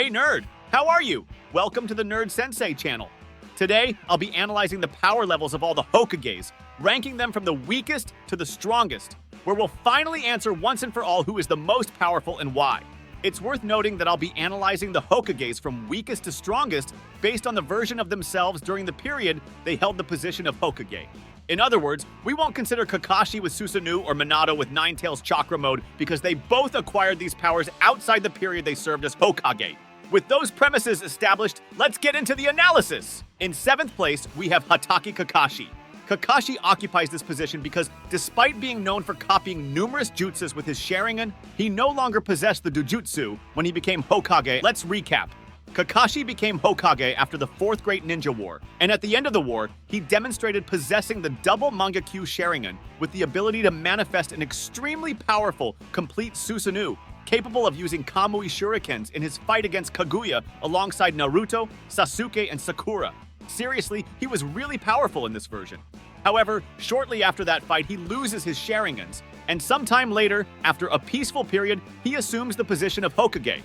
Hey nerd, how are you? Welcome to the Nerd Sensei channel. Today, I'll be analyzing the power levels of all the Hokages, ranking them from the weakest to the strongest, where we'll finally answer once and for all who is the most powerful and why. It's worth noting that I'll be analyzing the Hokages from weakest to strongest based on the version of themselves during the period they held the position of Hokage. In other words, we won't consider Kakashi with Susanoo or Minato with Nine Tails Chakra Mode because they both acquired these powers outside the period they served as Hokage. With those premises established, let's get into the analysis! In 7th place, we have Hatake Kakashi. Kakashi occupies this position because, despite being known for copying numerous jutsus with his Sharingan, he no longer possessed the Dojutsu when he became Hokage. Let's recap. Kakashi became Hokage after the 4th Great Ninja War, and at the end of the war, he demonstrated possessing the double Mangekyou Sharingan with the ability to manifest an extremely powerful, complete Susanoo, capable of using Kamui Shurikens in his fight against Kaguya alongside Naruto, Sasuke, and Sakura. Seriously, he was really powerful in this version. However, shortly after that fight, he loses his Sharingans, and sometime later, after a peaceful period, he assumes the position of Hokage.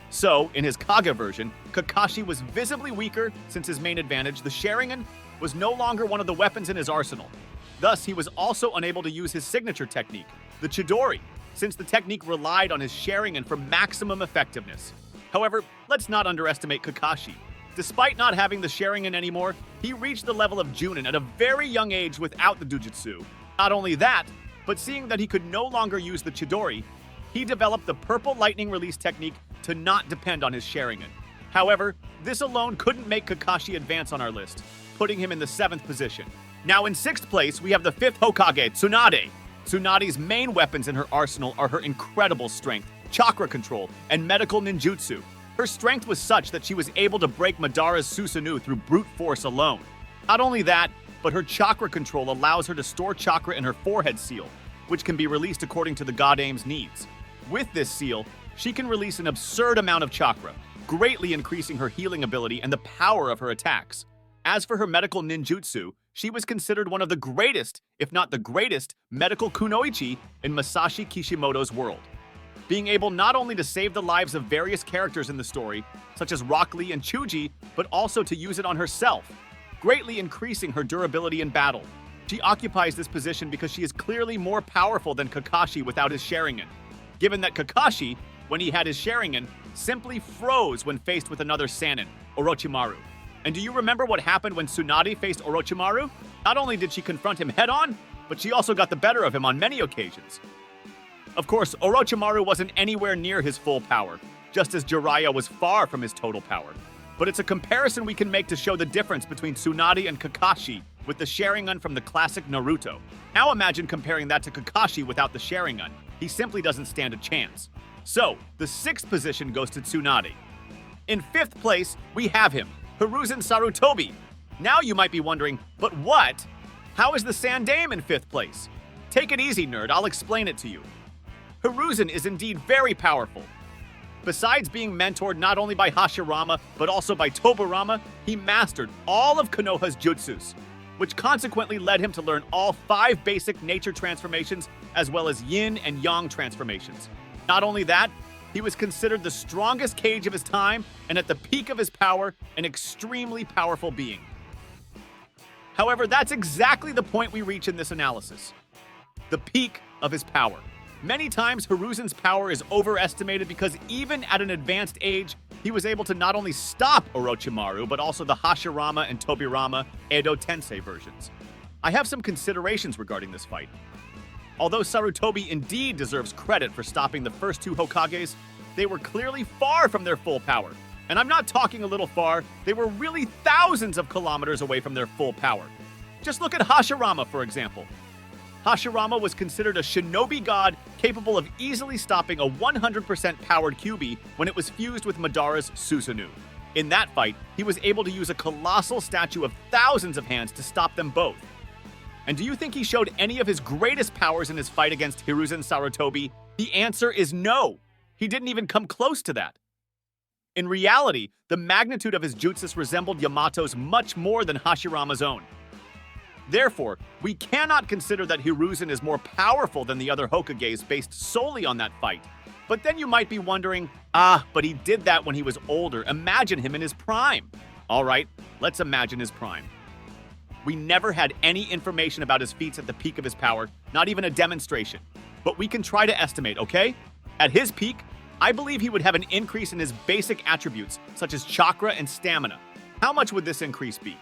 So, in his Kage version, Kakashi was visibly weaker since his main advantage, the Sharingan, was no longer one of the weapons in his arsenal. Thus, he was also unable to use his signature technique, the Chidori, since the technique relied on his Sharingan for maximum effectiveness. However, let's not underestimate Kakashi. Despite not having the Sharingan anymore, he reached the level of Junin at a very young age without the Dojutsu. Not only that, but seeing that he could no longer use the Chidori, he developed the Purple Lightning Release technique to not depend on his Sharingan. However, this alone couldn't make Kakashi advance on our list, putting him in the 7th position. Now in 6th place, we have the 5th Hokage, Tsunade. Tsunade's main weapons in her arsenal are her incredible strength, chakra control, and medical ninjutsu. Her strength was such that she was able to break Madara's Susanoo through brute force alone. Not only that, but her chakra control allows her to store chakra in her forehead seal, which can be released according to the God Aim's needs. With this seal, she can release an absurd amount of chakra, greatly increasing her healing ability and the power of her attacks. As for her medical ninjutsu, she was considered one of the greatest, if not the greatest, medical kunoichi in Masashi Kishimoto's world, being able not only to save the lives of various characters in the story, such as Rock Lee and Chuji, but also to use it on herself, greatly increasing her durability in battle. She occupies this position because she is clearly more powerful than Kakashi without his Sharingan, given that Kakashi, when he had his Sharingan, simply froze when faced with another Sannin, Orochimaru. And do you remember what happened when Tsunade faced Orochimaru? Not only did she confront him head-on, but she also got the better of him on many occasions. Of course, Orochimaru wasn't anywhere near his full power, just as Jiraiya was far from his total power. But it's a comparison we can make to show the difference between Tsunade and Kakashi with the Sharingan from the classic Naruto. Now imagine comparing that to Kakashi without the Sharingan. He simply doesn't stand a chance. So, the 6th position goes to Tsunade. In 5th place, we have him, Hiruzen Sarutobi. Now you might be wondering, but what? How is the Sandaime in 5th place? Take it easy, nerd, I'll explain it to you. Hiruzen is indeed very powerful. Besides being mentored not only by Hashirama, but also by Tobirama, he mastered all of Konoha's jutsus, which consequently led him to learn all 5 basic nature transformations, as well as yin and yang transformations. Not only that, he was considered the strongest Kage of his time, and at the peak of his power, an extremely powerful being. However, that's exactly the point we reach in this analysis. The peak of his power. Many times, Hiruzen's power is overestimated because even at an advanced age, he was able to not only stop Orochimaru, but also the Hashirama and Tobirama Edo Tensei versions. I have some considerations regarding this fight. Although Sarutobi indeed deserves credit for stopping the first 2 Hokages, they were clearly far from their full power. And I'm not talking a little far, they were really thousands of kilometers away from their full power. Just look at Hashirama, for example. Hashirama was considered a Shinobi God capable of easily stopping a 100% powered Kyuubi when it was fused with Madara's Susanoo. In that fight, he was able to use a colossal statue of thousands of hands to stop them both. And do you think he showed any of his greatest powers in his fight against Hiruzen Sarutobi? The answer is no. He didn't even come close to that. In reality, the magnitude of his jutsus resembled Yamato's much more than Hashirama's own. Therefore, we cannot consider that Hiruzen is more powerful than the other Hokages based solely on that fight. But then you might be wondering, but he did that when he was older. Imagine him in his prime. All right, let's imagine his prime. We never had any information about his feats at the peak of his power, not even a demonstration. But we can try to estimate, okay? At his peak, I believe he would have an increase in his basic attributes, such as chakra and stamina. How much would this increase be?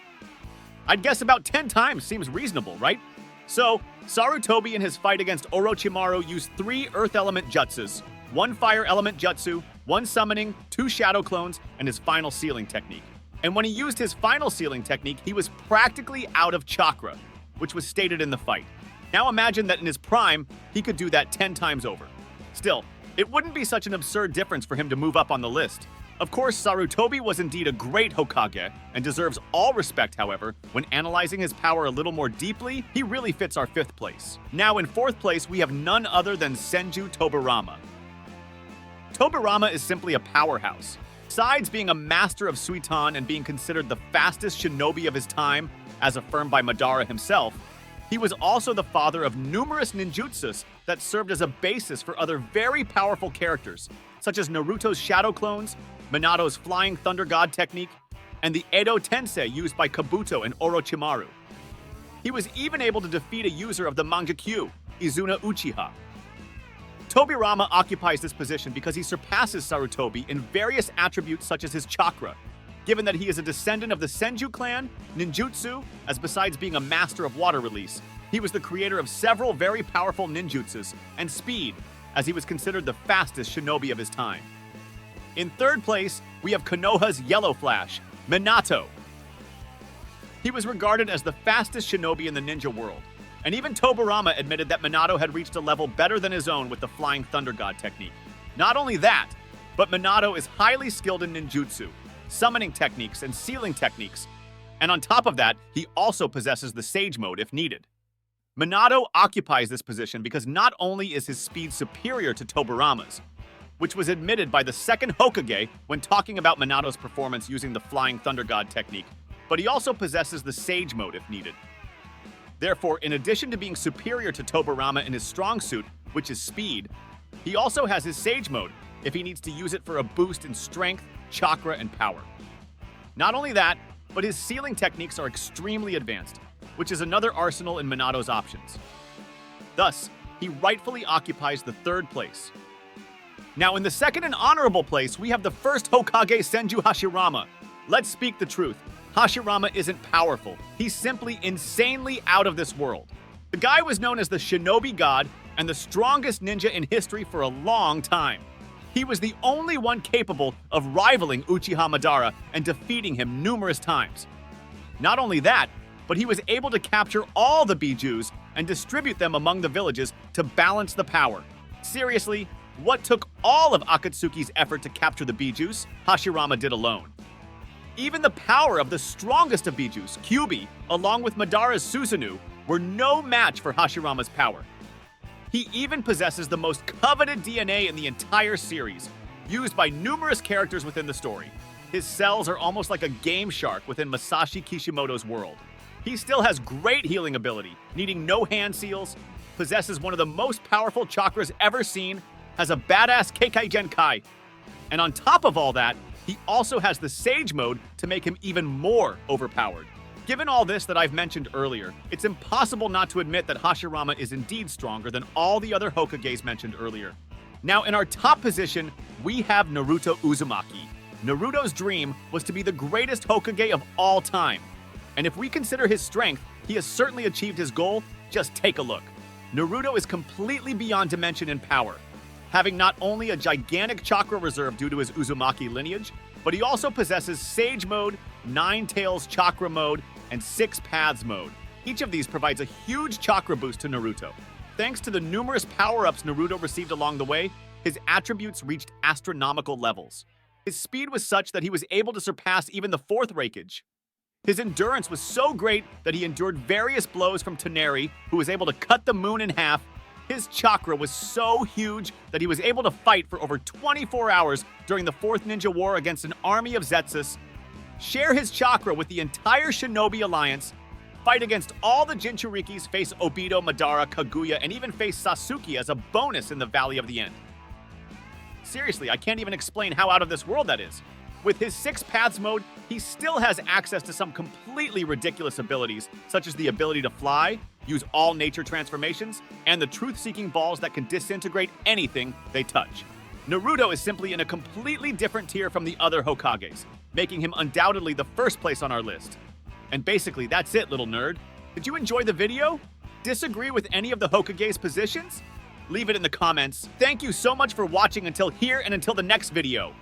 I'd guess about 10 times seems reasonable, right? So, Sarutobi in his fight against Orochimaru used 3 earth element jutsus, 1 fire element jutsu, 1 summoning, 2 shadow clones, and his final sealing technique. And when he used his final sealing technique, he was practically out of chakra, which was stated in the fight. Now imagine that in his prime, he could do that 10 times over. Still, it wouldn't be such an absurd difference for him to move up on the list. Of course, Sarutobi was indeed a great Hokage and deserves all respect, however. When analyzing his power a little more deeply, he really fits our 5th place. Now in 4th place, we have none other than Senju Tobirama. Tobirama is simply a powerhouse. Besides being a master of Suiton and being considered the fastest shinobi of his time, as affirmed by Madara himself, he was also the father of numerous ninjutsus that served as a basis for other very powerful characters, such as Naruto's shadow clones, Minato's flying thunder god technique, and the Edo Tensei used by Kabuto and Orochimaru. He was even able to defeat a user of the Mangekyou, Izuna Uchiha. Tobirama occupies this position because he surpasses Sarutobi in various attributes such as his chakra, given that he is a descendant of the Senju clan, ninjutsu, as besides being a master of water release, he was the creator of several very powerful ninjutsus, and speed, as he was considered the fastest shinobi of his time. In 3rd place, we have Konoha's Yellow Flash, Minato. He was regarded as the fastest shinobi in the ninja world, and even Tobirama admitted that Minato had reached a level better than his own with the Flying Thunder God technique. Not only that, but Minato is highly skilled in ninjutsu, summoning techniques, and sealing techniques, and on top of that, he also possesses the Sage Mode if needed. Minato occupies this position because not only is his speed superior to Tobirama's, which was admitted by the 2nd Hokage when talking about Minato's performance using the Flying Thunder God technique, but he also possesses the Sage Mode if needed. Therefore, in addition to being superior to Tobirama in his strong suit, which is speed, he also has his Sage Mode if he needs to use it for a boost in strength, chakra, and power. Not only that, but his sealing techniques are extremely advanced, which is another arsenal in Minato's options. Thus, he rightfully occupies the 3rd place. Now, in the 2nd and honorable place, we have the 1st Hokage Senju Hashirama. Let's speak the truth. Hashirama isn't powerful. He's simply insanely out of this world. The guy was known as the Shinobi God and the strongest ninja in history for a long time. He was the only one capable of rivaling Uchiha Madara and defeating him numerous times. Not only that, but he was able to capture all the bijus and distribute them among the villages to balance the power. Seriously, what took all of Akatsuki's effort to capture the bijus, Hashirama did alone. Even the power of the strongest of bijus, Kyuubi, along with Madara's Susanoo, were no match for Hashirama's power. He even possesses the most coveted DNA in the entire series, used by numerous characters within the story. His cells are almost like a game shark within Masashi Kishimoto's world. He still has great healing ability, needing no hand seals, possesses one of the most powerful chakras ever seen, has a badass Kekkei genkai, and on top of all that, he also has the Sage Mode to make him even more overpowered. Given all this that I've mentioned earlier, it's impossible not to admit that Hashirama is indeed stronger than all the other Hokages mentioned earlier. Now, in our top position, we have Naruto Uzumaki. Naruto's dream was to be the greatest Hokage of all time. And if we consider his strength, he has certainly achieved his goal. Just take a look. Naruto is completely beyond dimension in power, having not only a gigantic chakra reserve due to his Uzumaki lineage, but he also possesses Sage Mode, 9 Tails Chakra Mode, and 6 Paths Mode. Each of these provides a huge chakra boost to Naruto. Thanks to the numerous power-ups Naruto received along the way, his attributes reached astronomical levels. His speed was such that he was able to surpass even the 4th Raikage. His endurance was so great that he endured various blows from Toneri, who was able to cut the moon in half. His chakra was so huge that he was able to fight for over 24 hours during the 4th Ninja War against an army of Zetsus, share his chakra with the entire Shinobi Alliance, fight against all the Jinchurikis, face Obito, Madara, Kaguya, and even face Sasuke as a bonus in the Valley of the End. Seriously, I can't even explain how out of this world that is. With his 6 paths mode, he still has access to some completely ridiculous abilities, such as the ability to fly, use all nature transformations, and the truth-seeking balls that can disintegrate anything they touch. Naruto is simply in a completely different tier from the other Hokages, making him undoubtedly the first place on our list. And basically, that's it, little nerd. Did you enjoy the video? Disagree with any of the Hokage's positions? Leave it in the comments. Thank you so much for watching until here and until the next video.